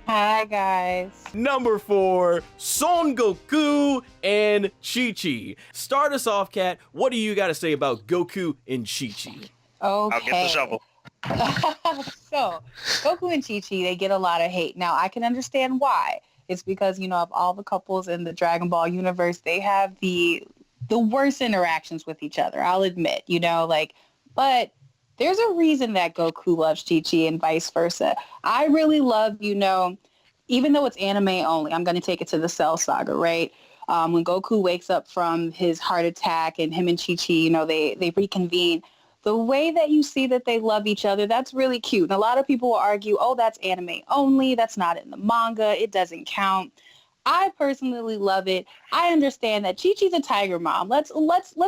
Hi, guys. Number 4, Son Goku and Chichi. Start us off, Kat. What do you got to say about Goku and Chichi? Okay. I'll get the shovel. So, Goku and Chichi, they get a lot of hate. Now, I can understand why. It's because, of all the couples in the Dragon Ball universe, they have the worst interactions with each other. I'll admit, but there's a reason that Goku loves Chi-Chi and vice versa. I really love, even though it's anime only, I'm going to take it to the Cell Saga, right? When Goku wakes up from his heart attack and him and Chi-Chi, they reconvene. The way that you see that they love each other, that's really cute. And a lot of people will argue, oh, that's anime only. That's not in the manga. It doesn't count. I personally love it. I understand that Chi-Chi's a tiger mom. Let's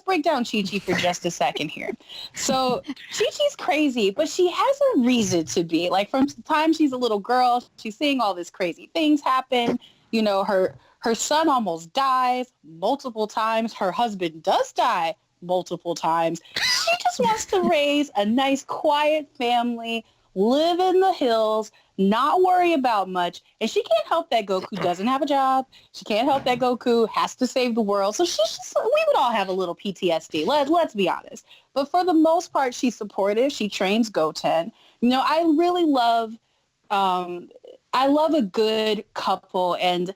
break down Chi-Chi for just a second here. So Chi-Chi's crazy, but she has a reason to be. Like from the time she's a little girl, she's seeing all these crazy things happen. Her son almost dies multiple times. Her husband does die multiple times. She just wants to raise a nice, quiet family, live in the hills, not worry about much. And she can't help that Goku doesn't have a job. She can't help that Goku has to save the world. So we would all have a little PTSD. Let's be honest. But for the most part, she's supportive. She trains Goten. I really love, I love a good couple. And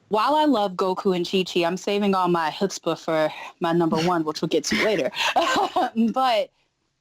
while I love Goku and Chi-Chi, I'm saving all my chutzpah for my number 1, which we'll get to later. But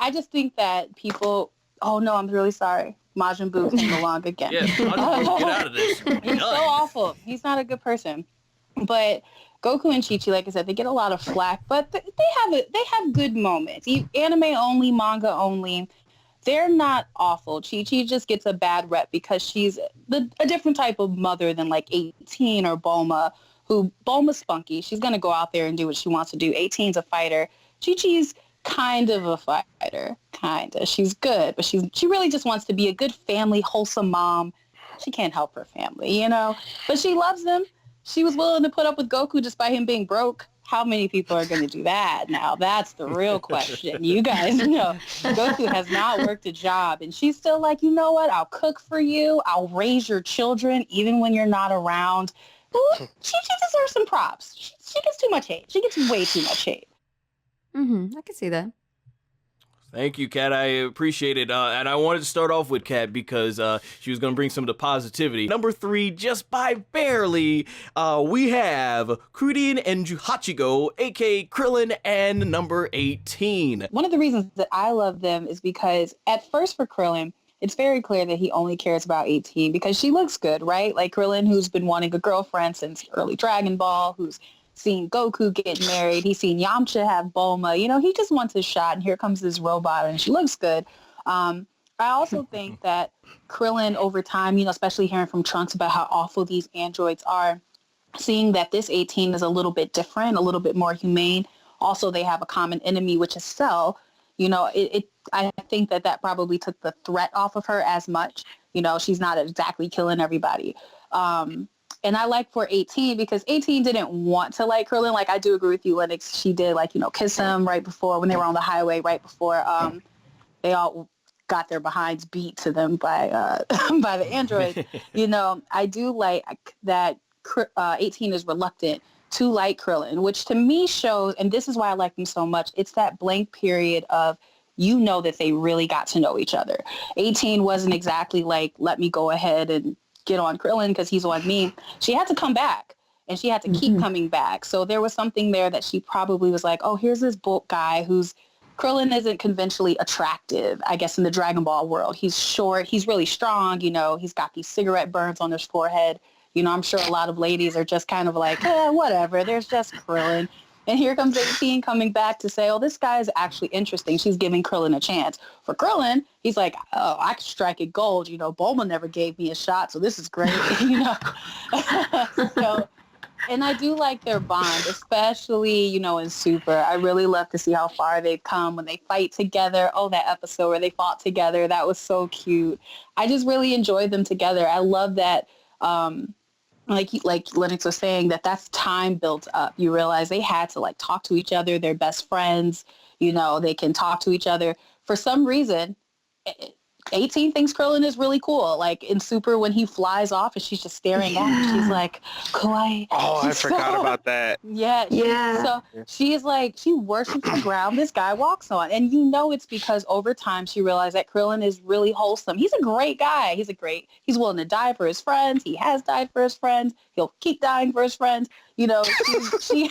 I just think that people, oh no, I'm really sorry. Majin Buu came along again. Yeah, Majin Buu, get out of this. He's so awful. He's not a good person. But Goku and Chi-Chi, like I said, they get a lot of flack, but they have good moments. Anime only, manga only. They're not awful. Chi-Chi just gets a bad rep because she's a different type of mother than like 18 or Bulma, who Bulma's spunky. She's going to go out there and do what she wants to do. 18's a fighter. Chi-Chi's kind of a fighter. Kinda. She's good, but she really just wants to be a good family, wholesome mom. She can't help her family, But she loves them. She was willing to put up with Goku despite him being broke. How many people are going to do that now? That's the real question. You guys know Goku has not worked a job, and she's still like, you know what? I'll cook for you. I'll raise your children even when you're not around. She deserves some props. She gets too much hate. She gets way too much hate. I can see that. Thank you, Kat. I appreciate it. And I wanted to start off with Kat because she was going to bring some of the positivity. Number 3, just by barely, we have Krillin and Hachigo, a.k.a. Krillin, and number 18. One of the reasons that I love them is because at first for Krillin, it's very clear that he only cares about 18 because she looks good, right? Like Krillin, who's been wanting a girlfriend since early Dragon Ball, who's seen Goku get married. He's seen Yamcha have Bulma. He just wants his shot, and here comes this robot, and she looks good. I also think that Krillin, over time, especially hearing from Trunks about how awful these androids are, seeing that this 18 is a little bit different, a little bit more humane. Also, they have a common enemy, which is Cell. I think that probably took the threat off of her as much. She's not exactly killing everybody. And I like for 18 because 18 didn't want to like Krillin. Like, I do agree with you, Lennox. She did, kiss him right before, when they were on the highway, right before they all got their behinds beat to them by by the android. I do like that 18 is reluctant to like Krillin, which to me shows, and this is why I like them so much, it's that blank period of, that they really got to know each other. 18 wasn't exactly like, let me go ahead and get on Krillin because he's on me. She had to come back, and she had to keep coming back. So there was something there that she probably was like, oh, here's this bulk guy who's, Krillin isn't conventionally attractive, I guess, in the Dragon Ball world. He's short. He's really strong. He's got these cigarette burns on his forehead. I'm sure a lot of ladies are just kind of like, whatever. There's just Krillin. And here comes 18 coming back to say, oh, this guy is actually interesting. She's giving Krillin a chance. For Krillin, he's like, oh, I can strike it gold. Bulma never gave me a shot, so this is great. So, and I do like their bond, especially, in Super. I really love to see how far they've come when they fight together. Oh, that episode where they fought together. That was so cute. I just really enjoyed them together. I love that. Like Lennox was saying, that's time built up. You realize they had to talk to each other. They're best friends. They can talk to each other. For some reason, 18 thinks Krillin is really cool. Like in Super, when he flies off and she's just staring at him, she's like, kawaii. Oh, I forgot about that. Yeah. So she's like, she worships the ground this guy walks on. And you know it's because over time she realized that Krillin is really wholesome. He's a great guy. He's willing to die for his friends. He has died for his friends. He'll keep dying for his friends. You know, she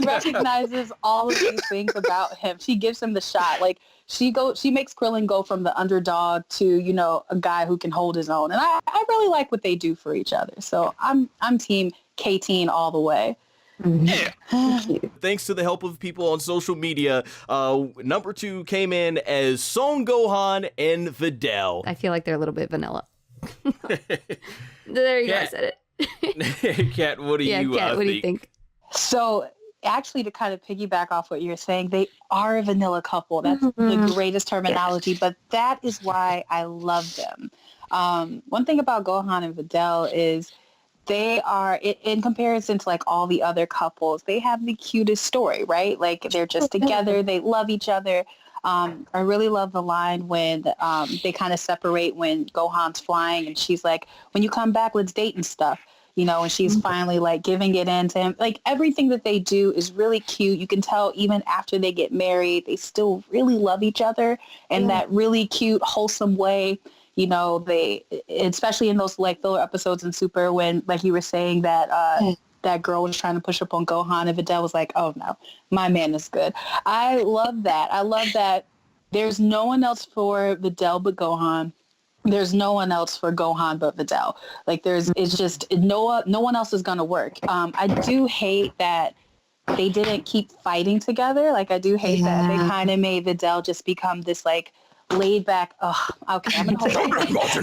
recognizes all of these things about him. She gives him the shot. Like she makes Krillin go from the underdog to, you know, a guy who can hold his own. And I really like what they do for each other. So I'm team K-Teen all the way. Yeah. Thanks to the help of people on social media, number 2 came in as Son Gohan and Videl. I feel like they're a little bit vanilla. There you go, I said it. Kat, what do you Kat, what do you think? So actually, to kind of piggyback off what you're saying, they are a vanilla couple. That's the greatest terminology, but that is why I love them. One thing about Gohan and Videl is they are, in comparison to like all the other couples, they have the cutest story, right? Like they're just together. They love each other. I really love the line when they kind of separate when Gohan's flying and she's like, when you come back, let's date and stuff, you know, and she's finally like giving it in to him. Like everything that they do is really cute. You can tell even after they get married, they still really love each other in that really cute, wholesome way. You know, they, especially in those like filler episodes in Super when, like you were saying, that that girl was trying to push up on Gohan and Videl was like, oh no, my man is good. I love that. I love that there's no one else for Videl but Gohan. There's no one else for Gohan but Videl. Like it's just no one else is going to work. I do hate that they didn't keep fighting together. Like I do hate that they kind of made Videl just become this like laid back. Oh, okay. I'm gonna hold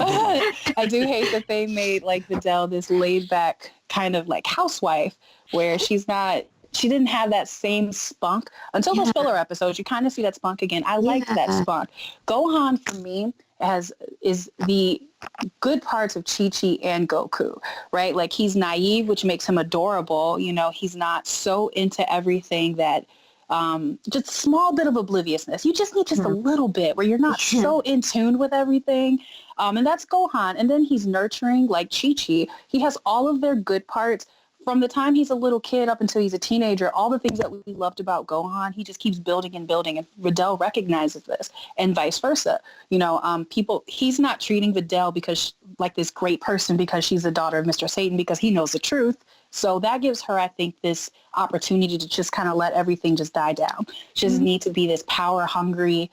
on. I do hate that they made like Videl this laid back kind of like housewife where she didn't have that same spunk until those filler episodes. You kind of see that spunk again. I liked that spunk. Gohan for me is the good parts of Chi-Chi and Goku, right? Like he's naive, which makes him adorable. You know, he's not so into everything that just a small bit of obliviousness. You just need just a little bit where you're not so in tune with everything. And that's Gohan. And then he's nurturing like Chi-Chi. He has all of their good parts from the time he's a little kid up until he's a teenager. All the things that we loved about Gohan, he just keeps building and building. And Videl recognizes this and vice versa. You know, he's not treating Videl because like this great person because she's the daughter of Mr. Satan because he knows the truth. So that gives her, I think, this opportunity to just kind of let everything just die down. She doesn't need to be this power-hungry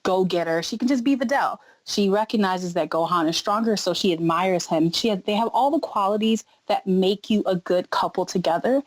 go-getter. She can just be Videl. She recognizes that Gohan is stronger, so she admires him. They have all the qualities that make you a good couple together.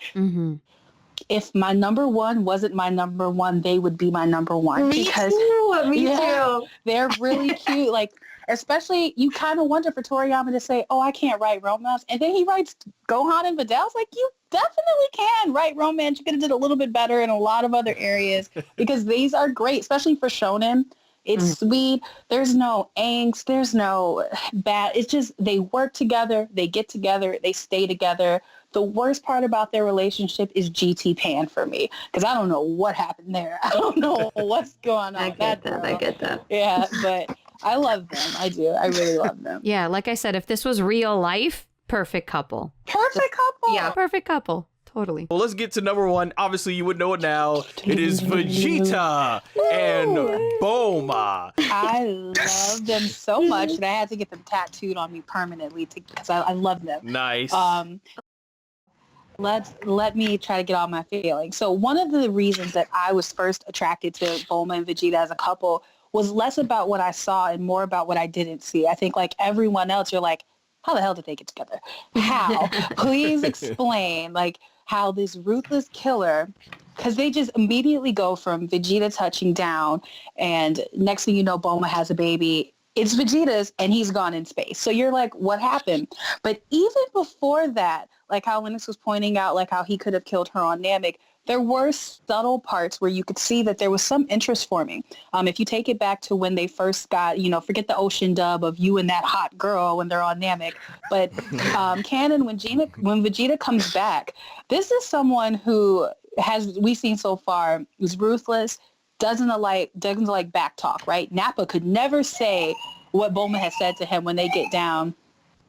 If my number one wasn't my number one, they would be my number one. Me too. They're really cute. Like, especially, you kind of wonder for Toriyama to say, oh, I can't write romance. And then he writes Gohan and Videl. It's like, you definitely can write romance. You could have did a little bit better in a lot of other areas because these are great, especially for shonen. It's sweet. There's no angst. There's no bad. It's just they work together. They get together. They stay together. The worst part about their relationship is GT Pan for me because I don't know what happened there. I don't know what's going on. I get that. Yeah, but I love them. I do. I really love them. Yeah, like I said, if this was real life, perfect couple. Perfect couple. Yeah, perfect couple. Totally. Well, let's get to number 1. Obviously, you would know it now. It is Vegeta and Bulma. I love them so much that I had to get them tattooed on me permanently because I love them. Nice. Let me try to get all my feelings. So one of the reasons that I was first attracted to Bulma and Vegeta as a couple was less about what I saw and more about what I didn't see. I think like everyone else, you're like, how the hell did they get together? How? Please explain like how this ruthless killer, because they just immediately go from Vegeta touching down and next thing you know, Bulma has a baby. It's Vegeta's and he's gone in space. So you're like, what happened? But even before that, like how Linus was pointing out, like how he could have killed her on Namek, there were subtle parts where you could see that there was some interest forming. If you take it back to when they first got, forget the ocean dub of you and that hot girl when they're on Namek, but canon, when Vegeta comes back, this is someone who we've seen so far, is ruthless, doesn't like back talk, right? Nappa could never say what Bulma has said to him when they get down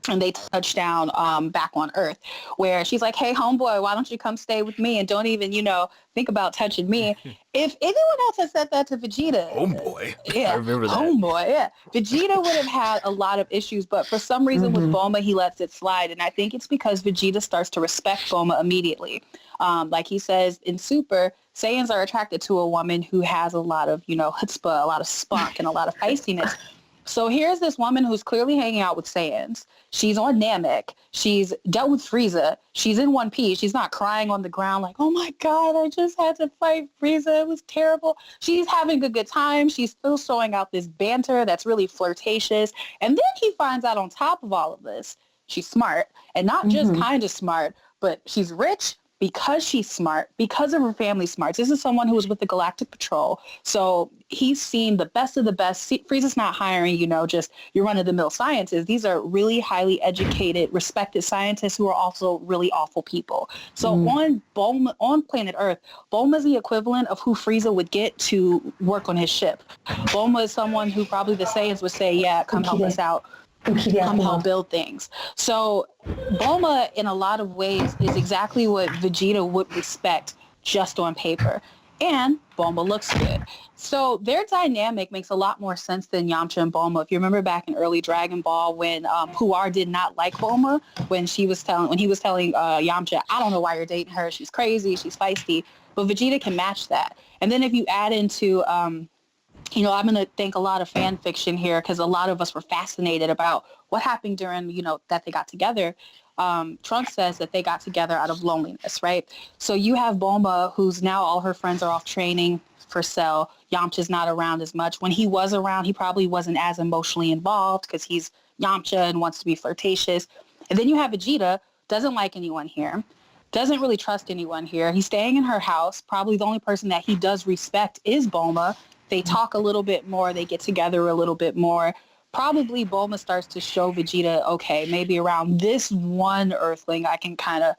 and they touch down back on Earth, where she's like, hey, homeboy, why don't you come stay with me and don't even, think about touching me. If anyone else had said that to Vegeta, Homeboy. yeah, I remember that. homeboy, yeah. Vegeta would have had a lot of issues, but for some reason with Bulma, he lets it slide. And I think it's because Vegeta starts to respect Bulma immediately. Like he says in Super, Saiyans are attracted to a woman who has a lot of, chutzpah, a lot of spunk, and a lot of feistiness. So here's this woman who's clearly hanging out with Saiyans. She's on Namek. She's dealt with Frieza. She's in One Piece. She's not crying on the ground like, oh my God, I just had to fight Frieza. It was terrible. She's having a good time. She's still showing out this banter that's really flirtatious. And then he finds out on top of all of this, she's smart. And not just kind of smart, but she's rich because she's smart, because of her family smarts. This is someone who was with the Galactic Patrol. So he's seen the best of the best. Frieza's not hiring, just your run-of-the-mill scientists. These are really highly educated, respected scientists who are also really awful people. So on planet Earth, Bulma's the equivalent of who Frieza would get to work on his ship. Bulma is someone who probably the Saiyans would say, yeah, come help us out. Come help build things. So Bulma, in a lot of ways, is exactly what Vegeta would respect just on paper. And Bulma looks good. So their dynamic makes a lot more sense than Yamcha and Bulma. If you remember back in early Dragon Ball when Puar did not like Bulma, when he was telling Yamcha, I don't know why you're dating her. She's crazy. She's feisty. But Vegeta can match that. And then if you add into I'm going to think a lot of fan fiction here because a lot of us were fascinated about what happened during, that they got together. Trunks says that they got together out of loneliness, right? So you have Bulma, who's now all her friends are off training for Cell. Yamcha's not around as much. When he was around, he probably wasn't as emotionally involved because he's Yamcha and wants to be flirtatious. And then you have Vegeta, doesn't like anyone here, doesn't really trust anyone here. He's staying in her house. Probably the only person that he does respect is Bulma. They talk a little bit more. They get together a little bit more. Probably Bulma starts to show Vegeta, okay, maybe around this one Earthling, I can kind of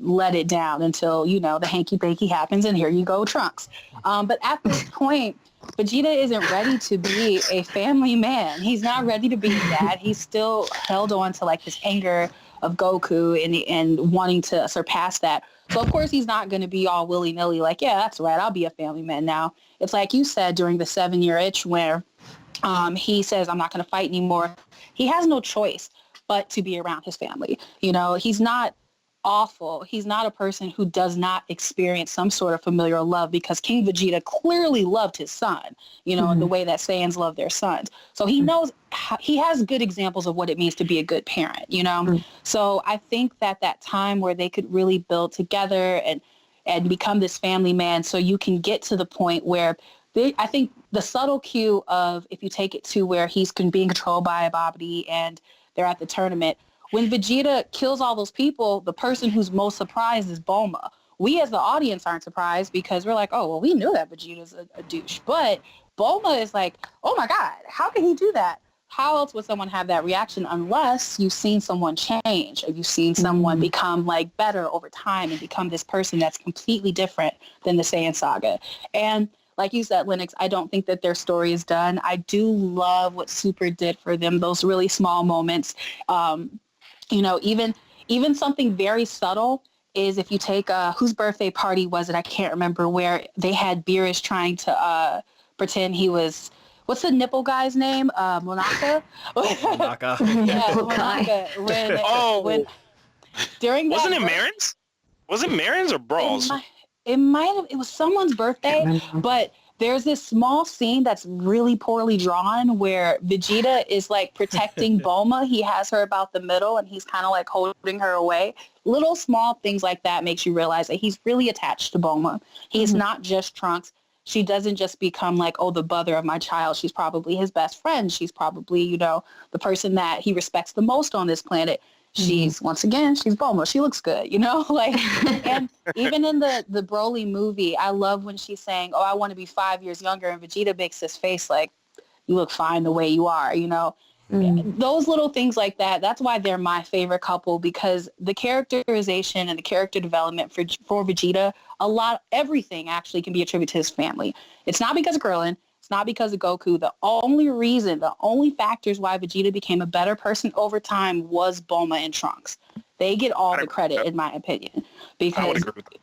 let it down until, the hanky-panky happens, and here you go, Trunks. But at this point, Vegeta isn't ready to be a family man. He's not ready to be a dad. He's still held on to, this anger of Goku and wanting to surpass that. So, of course, he's not going to be all willy-nilly like, yeah, that's right, I'll be a family man now. It's like you said during the 7-year itch where he says, I'm not going to fight anymore. He has no choice but to be around his family. He's not awful. He's not a person who does not experience some sort of familial love because King Vegeta clearly loved his son, in the way that Saiyans love their sons. So he knows he has good examples of what it means to be a good parent, So I think that time where they could really build together and become this family man so you can get to the point where I think the subtle cue of if you take it to where he's being controlled by a Babidi and they're at the tournament, when Vegeta kills all those people, the person who's most surprised is Bulma. We as the audience aren't surprised because we're like, oh, well, we knew that Vegeta's a douche. But Bulma is like, oh my God, how can he do that? How else would someone have that reaction unless you've seen someone change or you've seen someone become better over time and become this person that's completely different than the Saiyan saga. And like you said, Lennox, I don't think that their story is done. I do love what Super did for them, those really small moments. Even something very subtle is if you take whose birthday party was it? I can't remember, where they had Beerus trying to pretend he was, what's the nipple guy's name? Monaka? Monaka. Yeah, Monaka. When during that Wasn't it Marin's? Was it Marin's or Brawl's? It was someone's birthday, but there's this small scene that's really poorly drawn where Vegeta is protecting Bulma. He has her about the middle and he's kind of holding her away. Little small things like that makes you realize that he's really attached to Bulma. He's not just Trunks. She doesn't just become the mother of my child. She's probably his best friend. She's probably, the person that he respects the most on this planet. She's, once again, she's Bulma. She looks good, and even in the Broly movie, I love when she's saying, oh, I want to be 5 years younger. And Vegeta makes this face you look fine the way you are, Those little things like that, that's why they're my favorite couple, because the characterization and the character development for Vegeta, everything actually can be attributed to his family. It's not because of Krillin. It's not because of Goku. The only factors why Vegeta became a better person over time was Bulma and Trunks. They get all the credit, in my opinion. Because I would agree with that.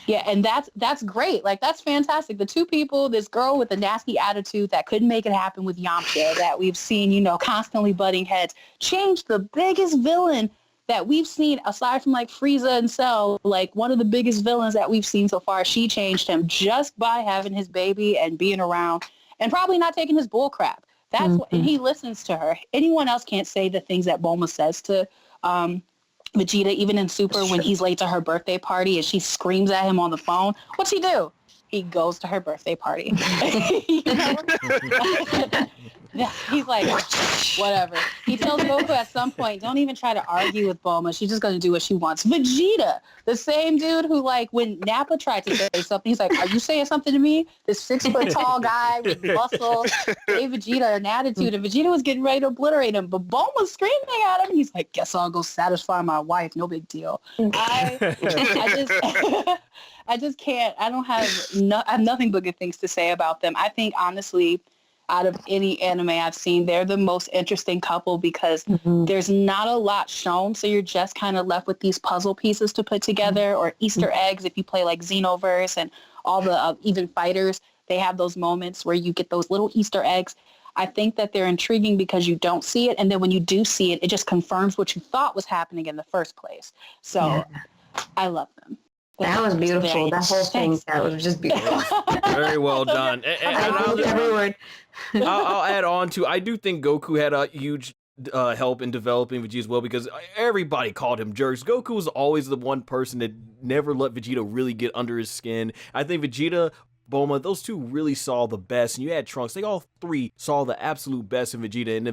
yeah, and that's great. Like, that's fantastic. The two people, this girl with a nasty attitude that couldn't make it happen with Yamcha, that we've seen, constantly butting heads, changed the biggest villain that we've seen, aside from like Frieza and Cell, like one of the biggest villains that we've seen so far. She changed him just by having his baby and being around and probably not taking his bull crap. That's what, and he listens to her. Anyone else can't say the things that Bulma says to Vegeta, even in Super, when he's late to her birthday party and she screams at him on the phone. What's he do? He goes to her birthday party. Yeah, he's like, whatever. He tells Goku at some point, don't even try to argue with Bulma. She's just going to do what she wants. Vegeta, the same dude who, like, when Nappa tried to say something, he's like, are you saying something to me? This 6-foot-tall guy with muscle gave Vegeta an attitude, and Vegeta was getting ready to obliterate him, but Bulma's screaming at him. He's like, guess I'll go satisfy my wife. No big deal. I just can't. I have nothing but good things to say about them. I think, honestly, out of any anime I've seen, they're the most interesting couple because there's not a lot shown. So you're just kind of left with these puzzle pieces to put together, or Easter eggs if you play like Xenoverse and all the even fighters. They have those moments where you get those little Easter eggs. I think that they're intriguing because you don't see it. And then when you do see it, it just confirms what you thought was happening in the first place. So I love them. That was beautiful. That whole thing, that was just beautiful. Very well done. I'll add on to, I do think Goku had a huge help in developing Vegeta as well, because everybody called him jerks. Goku was always the one person that never let Vegeta really get under his skin. I think Vegeta, Bulma, those two really saw the best. And you had Trunks. They all three saw the absolute best in Vegeta. And